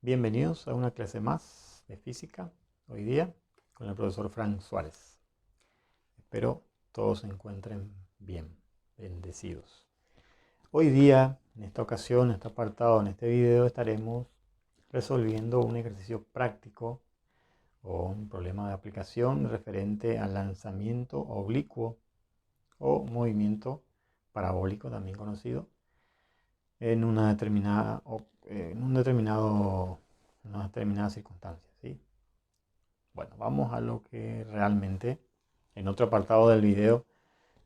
Bienvenidos a una clase más de física, hoy día con el profesor Frank Suárez. Espero todos se encuentren bien, bendecidos. Hoy día, en esta ocasión, en este apartado, en este video, estaremos resolviendo un ejercicio práctico o un problema de aplicación referente al lanzamiento oblicuo o movimiento parabólico, también conocido, en una determinada circunstancia, ¿sí? Bueno, vamos a lo que realmente, en otro apartado del video,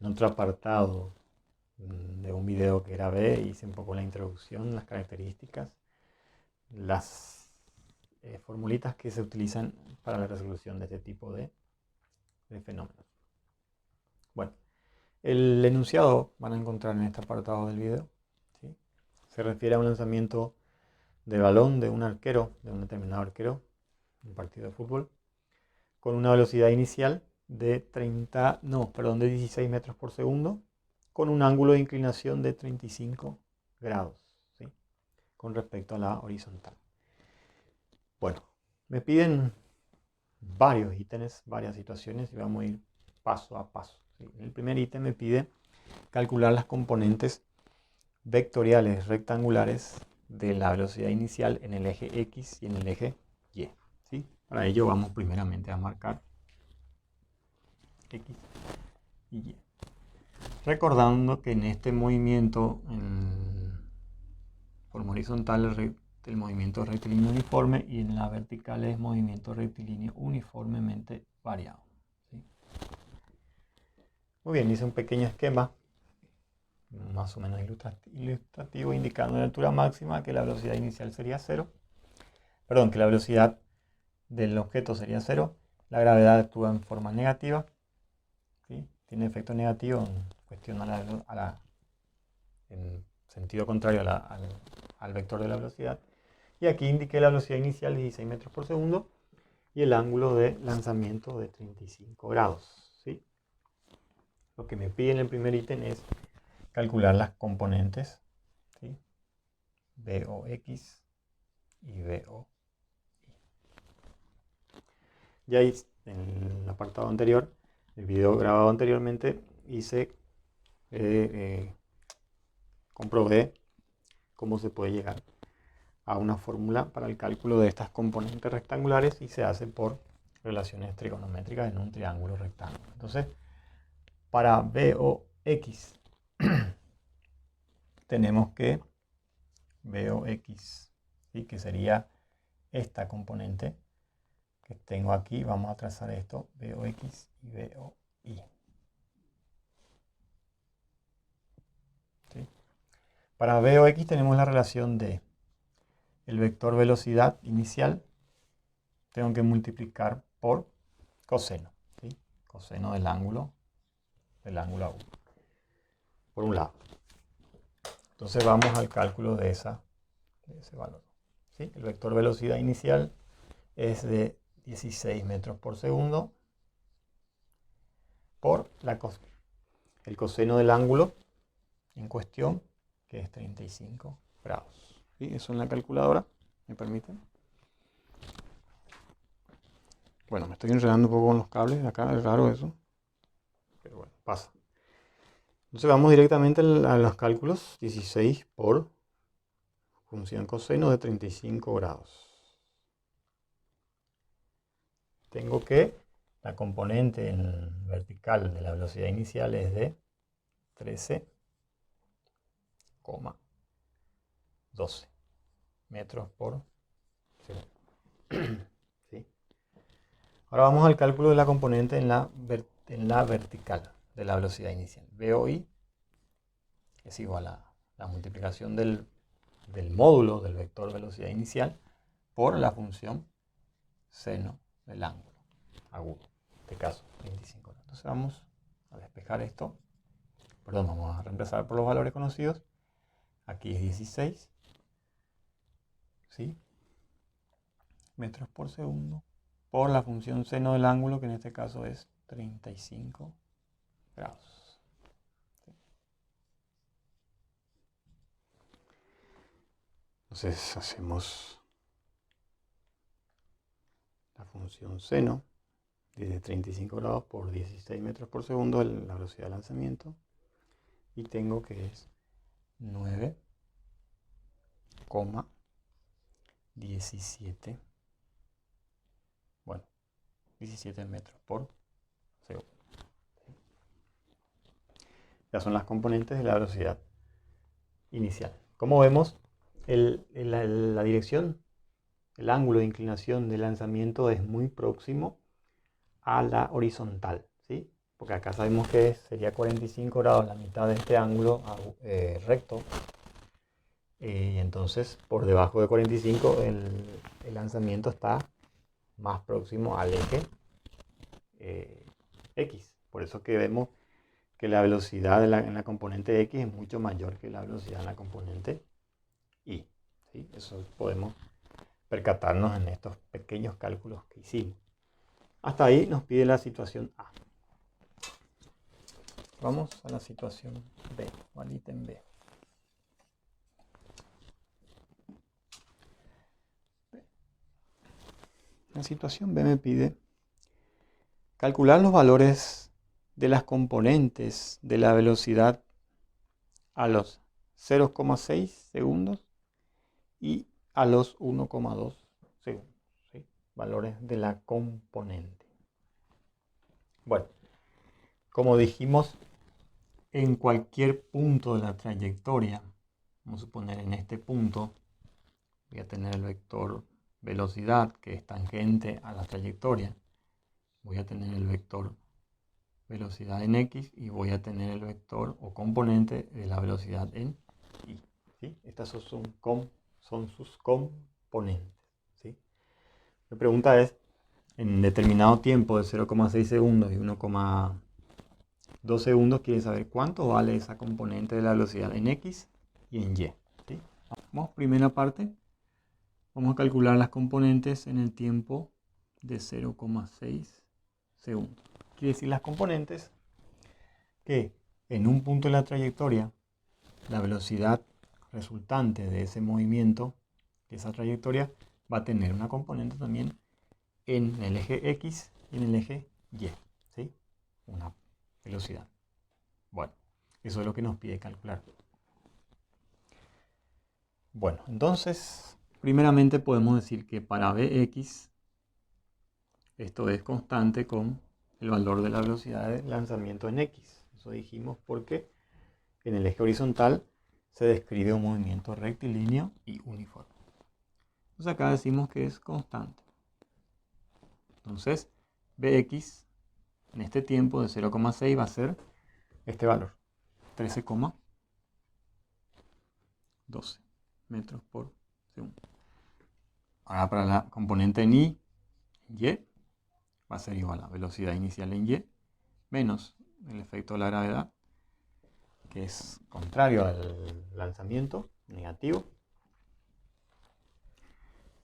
en otro apartado de un video que grabé, hice un poco la introducción, las características, las formulitas que se utilizan para la resolución de este tipo de fenómenos. Bueno, el enunciado van a encontrar en este apartado del video, ¿sí? Se refiere a un lanzamiento de balón de un arquero, de un determinado arquero, en un partido de fútbol, con una velocidad inicial de 16 metros por segundo, con un ángulo de inclinación de 35 grados, ¿sí? Con respecto a la horizontal. Bueno, me piden varios ítems, varias situaciones, y vamos a ir paso a paso, ¿sí? El primer ítem me pide calcular las componentes vectoriales rectangulares de la velocidad inicial en el eje X y en el eje Y, ¿sí? Para ello vamos primeramente a marcar X y Y. Recordando que en este movimiento, en forma horizontal, el movimiento es rectilíneo uniforme, y en la vertical es movimiento rectilíneo uniformemente variado, ¿sí? Muy bien, hice un pequeño esquema, más o menos ilustrativo, indicando la altura máxima que la velocidad inicial sería 0. Perdón, que la velocidad del objeto sería 0. La gravedad actúa en forma negativa, ¿sí? Tiene efecto negativo en cuestión en sentido contrario al vector de la velocidad. Y aquí indiqué la velocidad inicial 16 metros por segundo y el ángulo de lanzamiento de 35 grados, ¿sí? Lo que me pide en el primer ítem es calcular las componentes, ¿sí? VOX y VOY. Ya hice en el apartado anterior, el video grabado anteriormente, comprobé cómo se puede llegar a una fórmula para el cálculo de estas componentes rectangulares, y se hace por relaciones trigonométricas en un triángulo rectángulo. Entonces, para VOX tenemos que VOX, ¿sí? Que sería esta componente que tengo aquí. Vamos a trazar esto, VOX y VOY, ¿sí? Para VOX tenemos la relación de el vector velocidad inicial, tengo que multiplicar por coseno, ¿sí? Coseno del ángulo A1, por un lado. Entonces vamos al cálculo de ese valor, ¿sí? El vector velocidad inicial es de 16 metros por segundo por el coseno del ángulo en cuestión, que es 35 grados. ¿Sí? Eso en la calculadora, ¿me permiten? Bueno, me estoy enredando un poco con los cables de acá, es raro eso, pero bueno, pasa. Entonces vamos directamente a los cálculos. 16 por función coseno de 35 grados. Tengo que la componente en vertical de la velocidad inicial es de 13,12 metros por segundo. ¿Sí? Ahora vamos al cálculo de la componente en la vertical de la velocidad inicial. VOI es igual a la multiplicación del módulo del vector velocidad inicial por la función seno del ángulo agudo, en este caso 25 grados. Entonces vamos a despejar esto. Perdón, vamos a reemplazar por los valores conocidos. Aquí es 16, ¿sí? Metros por segundo por la función seno del ángulo, que en este caso es 35 grados. ¿Sí? Entonces hacemos función seno de 35 grados por 16 metros por segundo la velocidad de lanzamiento. Y tengo que es 9,17. Bueno, 17 metros por segundo. Ya son las componentes de la velocidad inicial. Como vemos, la dirección, el ángulo de inclinación del lanzamiento es muy próximo a la horizontal, ¿sí? Porque acá sabemos que sería 45 grados la mitad de este ángulo recto. Y entonces por debajo de 45 el lanzamiento está más próximo al eje X. Por eso que vemos que la velocidad en la componente X es mucho mayor que la velocidad en la componente Y. ¿Sí? Eso podemos percatarnos en estos pequeños cálculos que hicimos. Hasta ahí nos pide la situación A. Vamos a la situación B, o al ítem B. La situación B me pide calcular los valores de las componentes de la velocidad a los 0,6 segundos y a los 1,2 segundos. ¿Sí? Valores de la componente. Bueno, como dijimos, en cualquier punto de la trayectoria, vamos a suponer en este punto, voy a tener el vector velocidad que es tangente a la trayectoria. Voy a tener el vector velocidad en X y voy a tener el vector o componente de la velocidad en Y. ¿Sí? Estas son sus componentes. ¿Sí? La pregunta es, en determinado tiempo de 0,6 segundos y 1,2 segundos, quiere saber cuánto vale esa componente de la velocidad en X y en Y. ¿Sí? Vamos, primera parte, vamos a calcular las componentes en el tiempo de 0,6 segundos. Quiere decir las componentes que en un punto de la trayectoria la velocidad resultante de ese movimiento, de esa trayectoria, va a tener una componente también en el eje X y en el eje Y, ¿sí? Una velocidad. Bueno, eso es lo que nos pide calcular. Bueno, entonces, primeramente podemos decir que para Bx, esto es constante con el valor de la velocidad de lanzamiento en X. Eso dijimos porque en el eje horizontal se describe un movimiento rectilíneo y uniforme. Entonces acá decimos que es constante. Entonces, Bx en este tiempo de 0,6 va a ser este valor, 13,12 metros por segundo. Ahora para la componente en Y va a ser igual a velocidad inicial en Y menos el efecto de la gravedad, que es contrario al lanzamiento, negativo.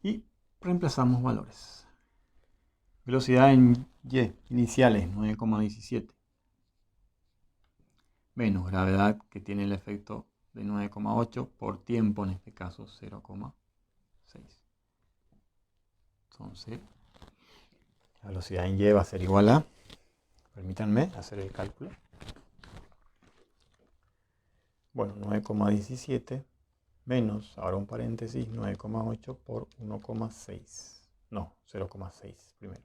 Y reemplazamos valores. Velocidad en Y inicial es 9,17 menos gravedad, que tiene el efecto de 9,8 por tiempo, en este caso 0,6. Entonces, la velocidad en Y va a ser igual a, permítanme hacer el cálculo. Bueno, 9,17 menos, ahora un paréntesis, 9,8 por 1,6. No, 0,6 primero.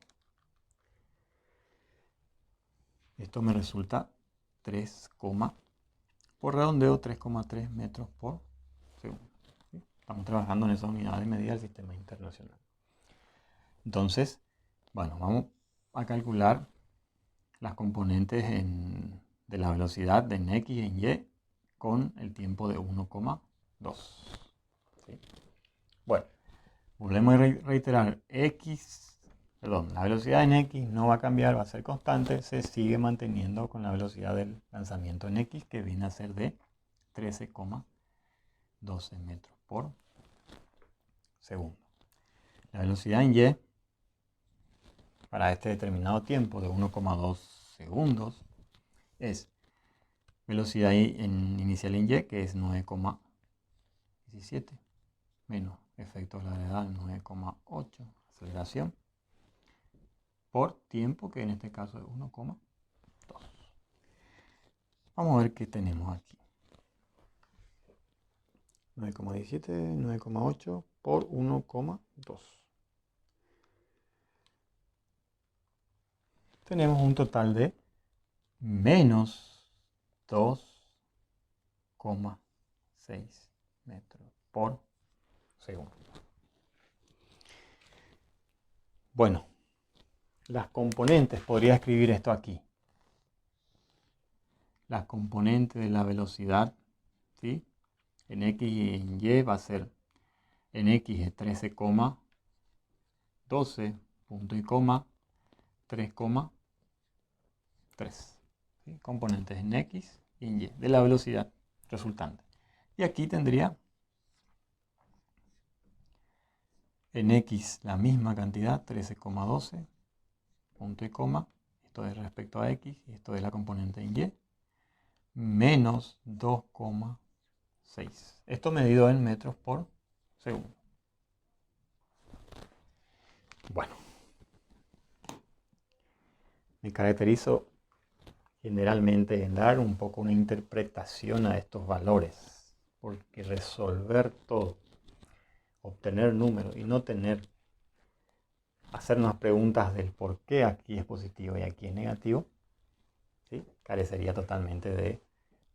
Esto me resulta 3, por redondeo 3,3 metros por segundo. ¿Sí? Estamos trabajando en esa unidad de medida del sistema internacional. Entonces, bueno, vamos a calcular las componentes de la velocidad en X y en Y con el tiempo de 1,2. ¿Sí? Bueno, volvemos a reiterar, la velocidad en X no va a cambiar, va a ser constante, se sigue manteniendo con la velocidad del lanzamiento en X, que viene a ser de 13,12 metros por segundo. La velocidad en Y para este determinado tiempo de 1,2 segundos es velocidad inicial en Y, que es 9,17 menos efecto de la gravedad 9,8, aceleración, por tiempo, que en este caso es 1,2. Vamos a ver qué tenemos aquí. 9,17, 9,8 por 1,2. Tenemos un total de menos 2,6 metros por segundo. Bueno, las componentes, podría escribir esto aquí. Las componentes de la velocidad, ¿sí? En X y en Y va a ser, en X es 13,12, punto y coma, 3,3. ¿Sí? Componentes en X y en Y de la velocidad resultante. Y aquí tendría en X la misma cantidad, 13,12, punto y coma. Esto es respecto a X y esto es la componente en Y. Menos 2,6. Esto medido en metros por segundo. Bueno, me caracterizo generalmente en dar un poco una interpretación a estos valores, porque resolver todo, obtener números y no hacernos preguntas del por qué aquí es positivo y aquí es negativo, ¿sí? Carecería totalmente de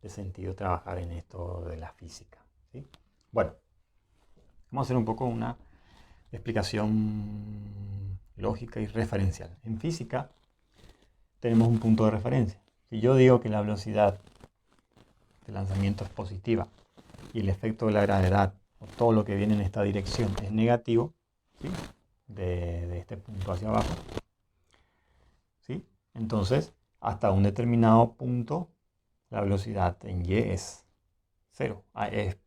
sentido trabajar en esto de la física, ¿sí? Bueno, vamos a hacer un poco una explicación lógica y referencial. En física tenemos un punto de referencia. Si yo digo que la velocidad de lanzamiento es positiva y el efecto de la gravedad o todo lo que viene en esta dirección es negativo, ¿sí? de este punto hacia abajo, ¿sí? Entonces hasta un determinado punto la velocidad en Y es 0.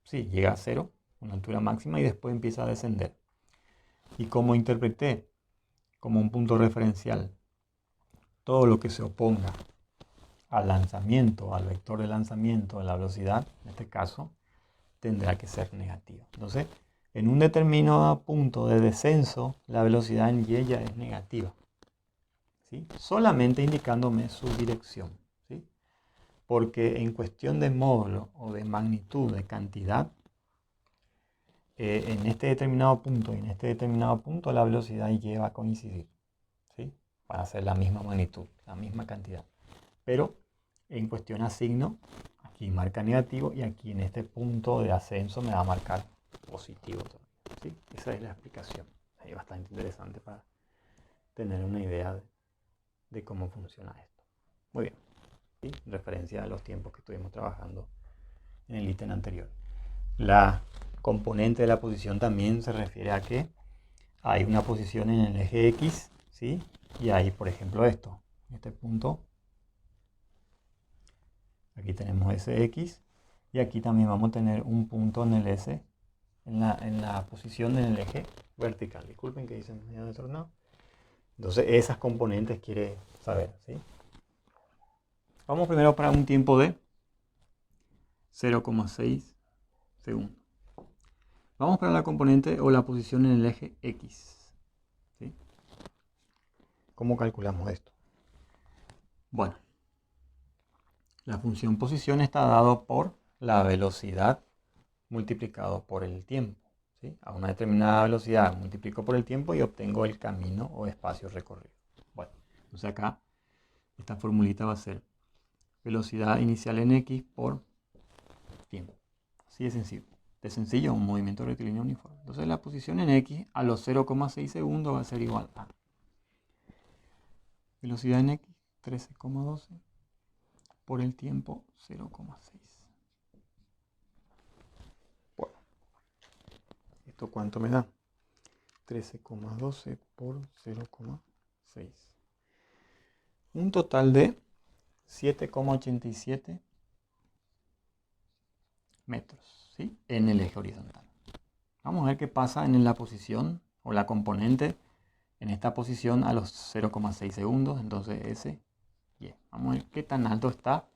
Sí, llega a 0, una altura máxima, y después empieza a descender. Y como interpreté como un punto referencial todo lo que se oponga al lanzamiento, al vector de lanzamiento de la velocidad, en este caso, tendrá que ser negativo. Entonces, en un determinado punto de descenso, la velocidad en Y ya es negativa, ¿sí? Solamente indicándome su dirección, ¿sí? Porque en cuestión de módulo o de magnitud, de cantidad, en este determinado punto y en este determinado punto la velocidad Y va a coincidir, ¿sí? Van a ser la misma magnitud, la misma cantidad. Pero en cuestión a signo, aquí marca negativo y aquí en este punto de ascenso me va a marcar positivo todavía, ¿sí? Esa es la explicación. Es bastante interesante para tener una idea de cómo funciona esto. Muy bien, ¿sí? En referencia a los tiempos que estuvimos trabajando en el ítem anterior. La componente de la posición también se refiere a que hay una posición en el eje X, ¿sí? Y hay, por ejemplo, este punto. Aquí tenemos ese X y aquí también vamos a tener un punto en el S, en la posición en el eje vertical. Disculpen que dicen medio desordenado. Entonces esas componentes quiere saber, ¿sí? Vamos primero para un tiempo de 0,6 segundos. Vamos para la componente o la posición en el eje X, ¿sí? ¿Cómo calculamos esto? Bueno, la función posición está dado por la velocidad multiplicado por el tiempo, ¿sí? A una determinada velocidad multiplico por el tiempo y obtengo el camino o espacio recorrido. Bueno, entonces acá esta formulita va a ser velocidad inicial en X por tiempo. Así de sencillo. De sencillo, un movimiento rectilíneo uniforme. Entonces la posición en X a los 0,6 segundos va a ser igual a velocidad en X 13,12 por el tiempo 0,6. Bueno, ¿esto cuánto me da? 13,12 por 0,6. Un total de 7,87 metros, ¿sí? En el eje horizontal. Vamos a ver qué pasa en la posición o la componente en esta posición a los 0,6 segundos. Entonces S, Y. Vamos a ver qué tan alto está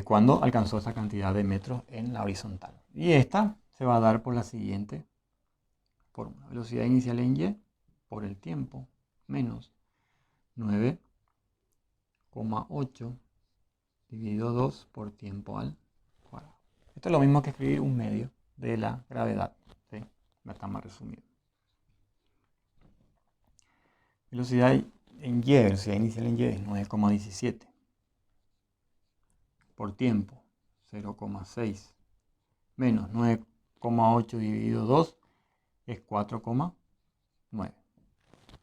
cuando alcanzó esa cantidad de metros en la horizontal. Y esta se va a dar por la siguiente fórmula. Velocidad inicial en Y por el tiempo menos 9,8 dividido 2 por tiempo al cuadrado. Esto es lo mismo que escribir un medio de la gravedad, ¿sí? Está más resumido. Velocidad en Y, velocidad inicial en Y es 9,17 por tiempo 0,6 menos 9,8 dividido 2 es 4,9,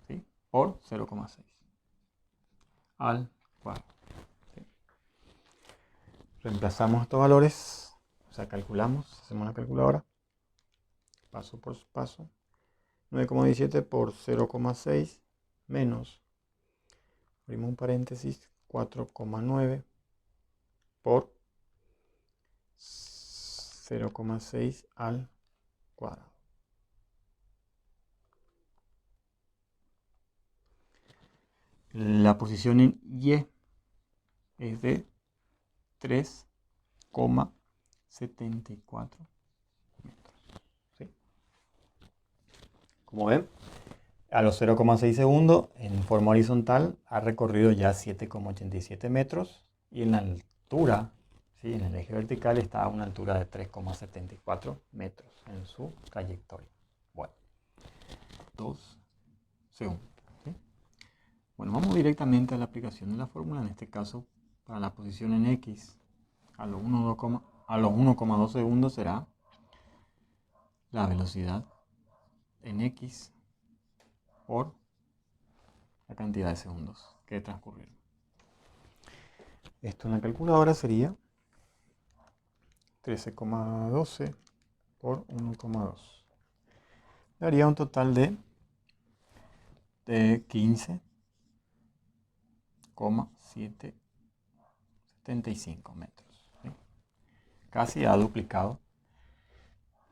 ¿sí? Por 0,6 al cuadrado. ¿Sí? Reemplazamos estos valores, o sea, calculamos, hacemos la calculadora, paso por paso. 9,17 por 0,6 menos, abrimos un paréntesis, 4,9 por 0,6 al cuadrado. La posición en Y es de 3,74 metros. ¿Sí? Como ven, a los 0,6 segundos en forma horizontal ha recorrido ya 7,87 metros y en la altura, ¿sí? En el eje vertical está a una altura de 3,74 metros en su trayectoria. Bueno, 2 segundos. ¿Sí? Bueno, vamos directamente a la aplicación de la fórmula, en este caso para la posición en X a los 1,2 segundos será la velocidad en X por la cantidad de segundos que transcurrieron. Esto en la calculadora sería 13,12 por 1,2. Daría un total de 15,775 metros. ¿Sí? Casi ha duplicado.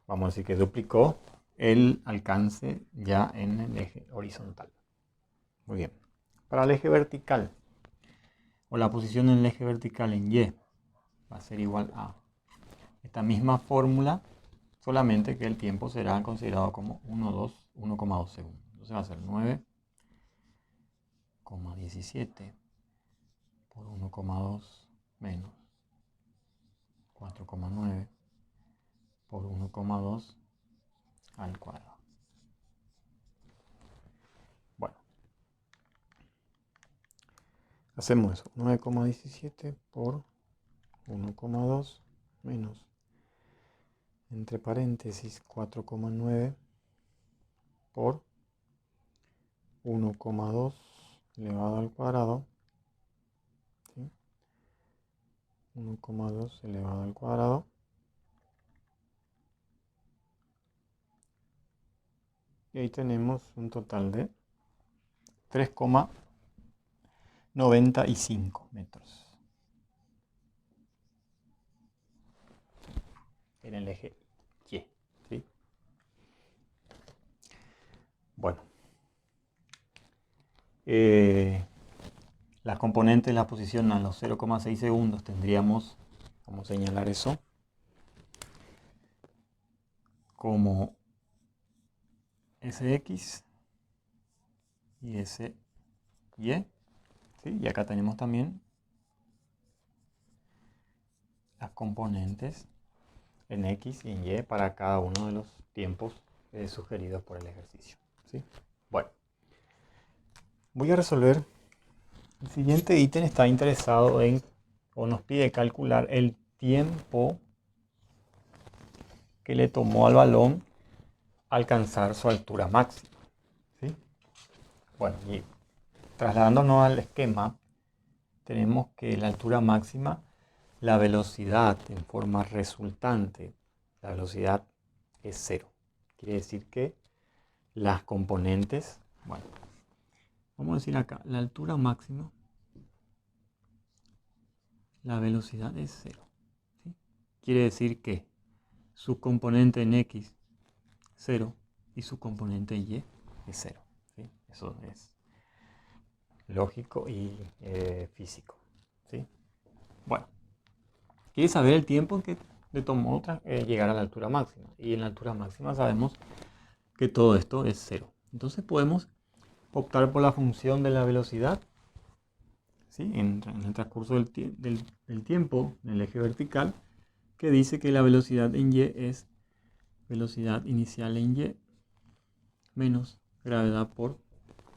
Vamos a decir que duplicó el alcance ya en el eje horizontal. Muy bien. Para el eje vertical, o la posición en el eje vertical en Y, va a ser igual a esta misma fórmula, solamente que el tiempo será considerado como 1,2 segundos. Entonces va a ser 9,17 por 1,2 menos 4,9 por 1,2 al cuadrado. Bueno, hacemos eso, 9,17 por 1,2 menos, entre paréntesis, 4,9 por 1,2 elevado al cuadrado, ¿sí? 1,2 elevado al cuadrado, y ahí tenemos un total de 3,95 metros en el eje Y, ¿sí? Bueno, las componentes de la posición a los 0,6 segundos tendríamos, vamos a señalar eso, como SX y SY, ¿sí? Y acá tenemos también las componentes en X y en Y para cada uno de los tiempos sugeridos por el ejercicio, ¿sí? Bueno, voy a resolver. El siguiente ítem está interesado en, o nos pide calcular el tiempo que le tomó al balón alcanzar su altura máxima, ¿sí? Bueno, y trasladándonos al esquema, tenemos que la altura máxima, la velocidad en forma resultante, la velocidad es 0. Quiere decir que las componentes, bueno, vamos a decir acá, la altura máxima, la velocidad es 0. ¿Sí? Quiere decir que su componente en X 0 y su componente en Y es 0. ¿Sí? Eso es lógico y físico. ¿Sí? Bueno, quiere saber el tiempo que le tomó llegar a la altura máxima. Y en la altura máxima sabemos que todo esto es 0. Entonces podemos optar por la función de la velocidad, ¿sí? En el transcurso del tiempo, en el eje vertical, que dice que la velocidad en y es velocidad inicial en y menos gravedad por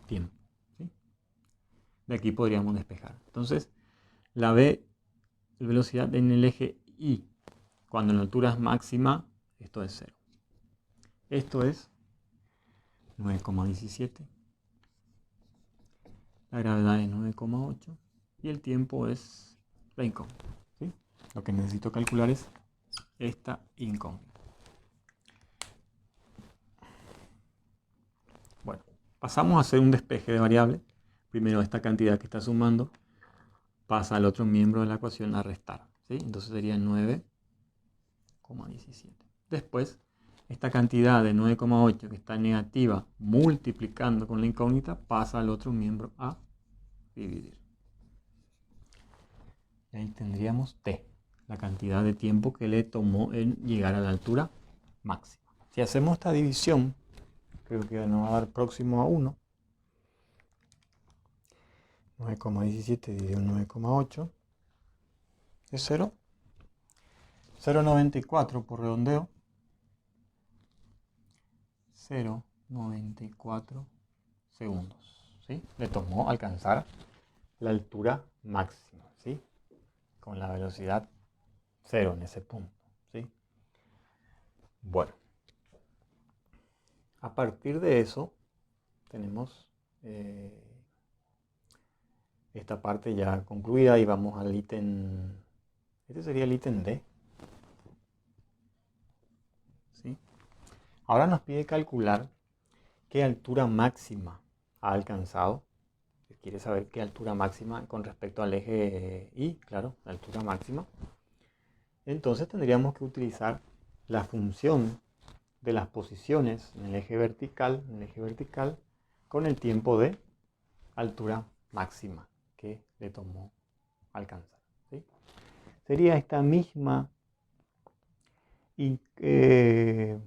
tiempo, ¿sí? De aquí podríamos despejar. Entonces, la v, velocidad en el eje y, cuando la altura es máxima, esto es 0. Esto es 9,17. La gravedad es 9,8 y el tiempo es la incógnita, ¿sí? Lo que necesito calcular es esta incógnita. Bueno, pasamos a hacer un despeje de variable. Primero esta cantidad que está sumando pasa al otro miembro de la ecuación a restar, ¿sí? Entonces sería 9,17. Después, esta cantidad de 9,8 que está negativa multiplicando con la incógnita pasa al otro miembro a dividir. Y ahí tendríamos t, la cantidad de tiempo que le tomó en llegar a la altura máxima. Si hacemos esta división, creo que nos va a dar próximo a 1. 9,17 dividido 9,8 es 0. 0,94 por redondeo. 0,94 segundos, ¿sí? Le tomó alcanzar la altura máxima, ¿sí? Con la velocidad 0 en ese punto, ¿sí? Bueno, a partir de eso tenemos esta parte ya concluida y vamos al ítem. Este sería el ítem D, ¿sí? Ahora nos pide calcular qué altura máxima ha alcanzado. Quiere saber qué altura máxima con respecto al eje Y, claro, la altura máxima. Entonces tendríamos que utilizar la función de las posiciones en el eje vertical, con el tiempo de altura máxima que le tomó alcanzar, ¿sí? Sería esta misma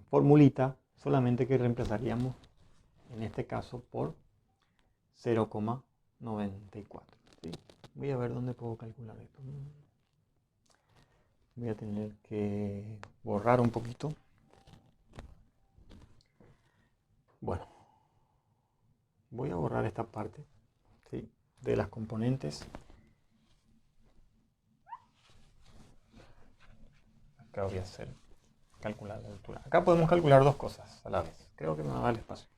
formulita, solamente que reemplazaríamos en este caso por 0,94, ¿sí? Voy a ver dónde puedo calcular esto. Voy a tener que borrar un poquito. Bueno, voy a borrar esta parte, ¿sí?, de las componentes. Acá voy a hacer calcular la altura. Acá podemos calcular dos cosas a la vez. Creo que me va a dar espacio.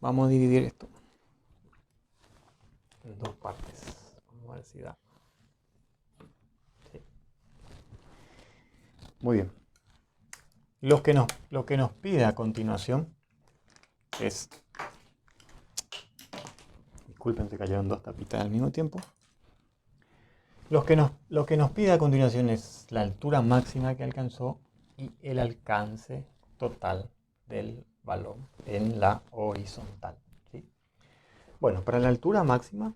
Vamos a dividir esto en dos partes. Vamos a ver si da. Sí. Muy bien. Lo que nos pide a continuación es... Disculpen, se cayeron dos tapitas al mismo tiempo. Lo que nos pide a continuación es la altura máxima que alcanzó y el alcance total del balón en la horizontal, ¿sí? Bueno, para la altura máxima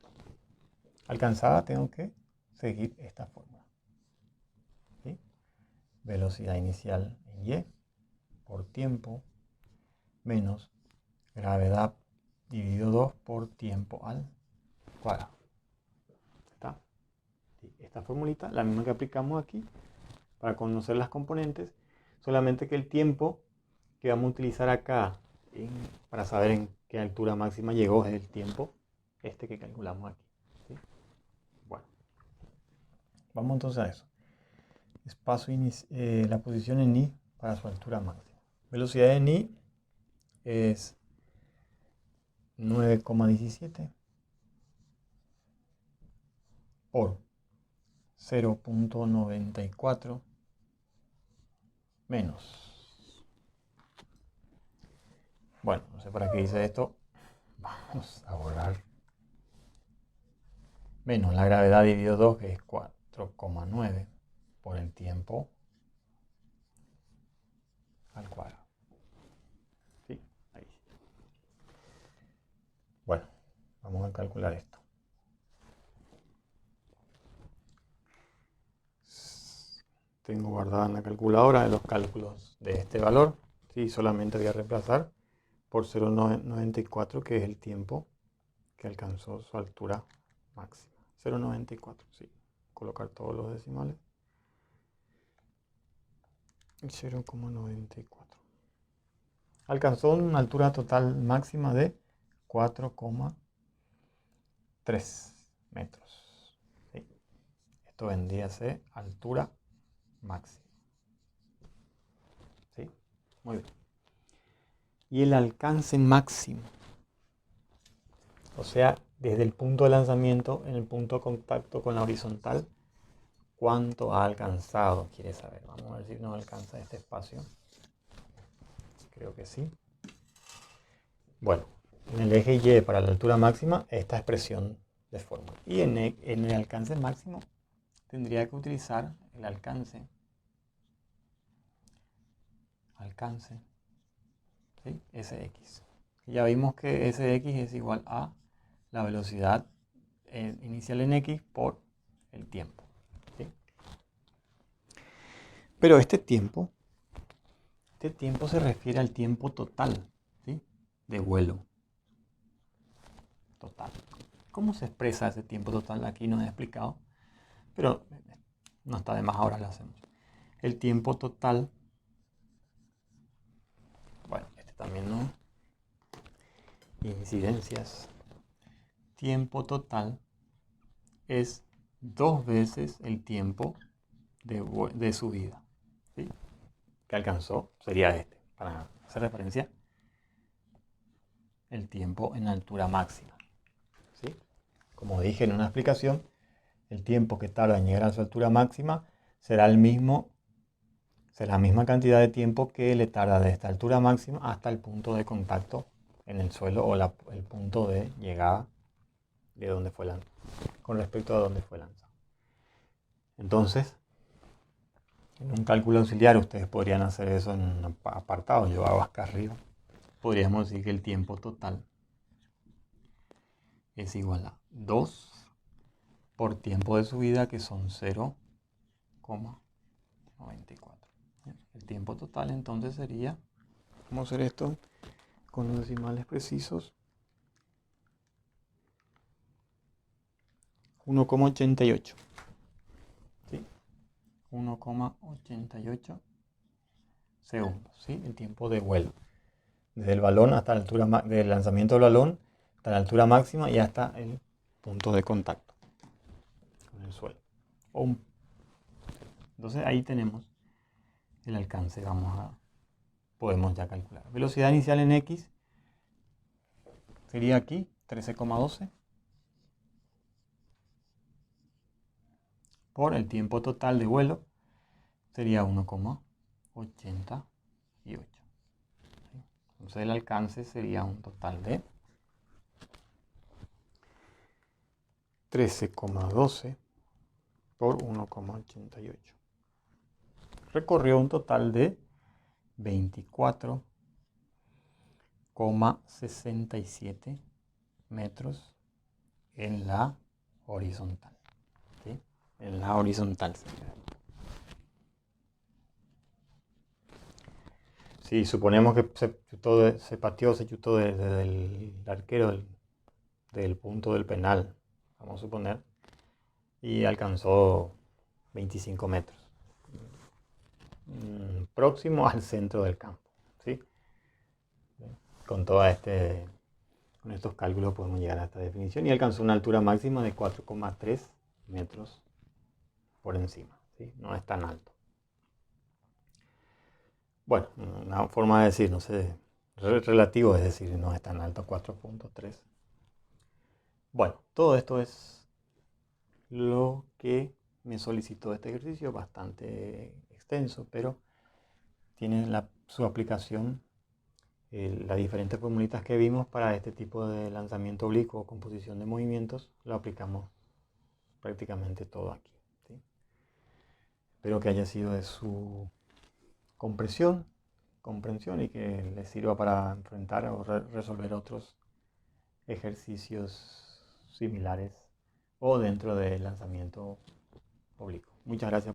alcanzada tengo que seguir esta fórmula, ¿sí? Velocidad inicial en y por tiempo menos gravedad dividido 2 por tiempo al cuadrado. ¿Está? ¿Sí? Esta formulita, la misma que aplicamos aquí para conocer las componentes, solamente que el tiempo que vamos a utilizar acá para saber en qué altura máxima llegó es el tiempo este que calculamos aquí, ¿sí? Bueno, vamos entonces a eso. Espacio la posición en I para su altura máxima. Velocidad en I es 9,17 por 0,94 menos. Bueno, no sé para qué hice esto. Vamos a borrar. Menos la gravedad dividido 2, que es 4,9 por el tiempo al cuadrado. ¿Sí? Ahí. Bueno, vamos a calcular esto. Tengo guardada en la calculadora los cálculos de este valor. ¿Sí? Solamente voy a reemplazar por 0,94, que es el tiempo que alcanzó su altura máxima. 0,94, sí. Colocar todos los decimales. 0,94. Alcanzó una altura total máxima de 4,3 metros. ¿Sí? Esto vendría a ser altura máxima. ¿Sí? Muy bien. Y el alcance máximo, o sea, desde el punto de lanzamiento en el punto de contacto con la horizontal, ¿cuánto ha alcanzado? Quiere saber. Vamos a ver si nos alcanza este espacio. Creo que sí. Bueno, en el eje Y para la altura máxima, esta expresión de forma. Y en el alcance máximo, tendría que utilizar el alcance, ¿sí? Sx. Ya vimos que Sx es igual a la velocidad inicial en x por el tiempo. ¿Sí? Pero este tiempo se refiere al tiempo total, ¿sí? De vuelo. Total. ¿Cómo se expresa ese tiempo total? Aquí nos he explicado, pero no está de más, ahora lo hacemos. El tiempo total, bueno, este también no. Incidencias. Tiempo total es 2 veces el tiempo de subida, ¿sí? Que alcanzó, sería este, para hacer referencia, el tiempo en altura máxima, ¿sí? Como dije en una explicación, el tiempo que tarda en llegar a su altura máxima será la misma cantidad de tiempo que le tarda de esta altura máxima hasta el punto de contacto en el suelo o el punto de llegada de donde fue lanzado, con respecto a donde fue lanzado. Entonces, en un cálculo auxiliar ustedes podrían hacer eso en un apartado. Yo hago acá arriba. Podríamos decir que el tiempo total es igual a 2 por tiempo de subida, que son 0,94. El tiempo total entonces sería, vamos a hacer esto con los decimales precisos, 1,88. ¿Sí? 1,88 segundos, ¿sí? El tiempo de vuelo. Desde el balón hasta la altura del lanzamiento del balón, hasta la altura máxima y hasta el punto de contacto con el suelo. Entonces ahí tenemos el alcance. Podemos ya calcular. Velocidad inicial en x sería aquí 13,12 por el tiempo total de vuelo, sería 1,88. Entonces el alcance sería un total de 13,12 por 1,88. Recorrió un total de 24,67 metros en la horizontal. ¿Sí? En la horizontal. Si suponemos que se pateó, se chutó desde el arquero del punto del penal, vamos a suponer, y alcanzó 25 metros, próximo al centro del campo, ¿sí? Con estos cálculos podemos llegar a esta definición, y alcanzó una altura máxima de 4,3 metros por encima, ¿sí? No es tan alto. Bueno, una forma de decir, no sé, relativo, es decir, no es tan alto, 4,3. Bueno, todo esto es lo que me solicitó este ejercicio, bastante extenso, pero tiene su aplicación las diferentes formulitas que vimos para este tipo de lanzamiento oblicuo o composición de movimientos. Lo aplicamos prácticamente todo aquí, ¿sí? Espero que haya sido de su comprensión y que les sirva para enfrentar o resolver otros ejercicios similares o dentro del lanzamiento oblicuo. Muchas gracias.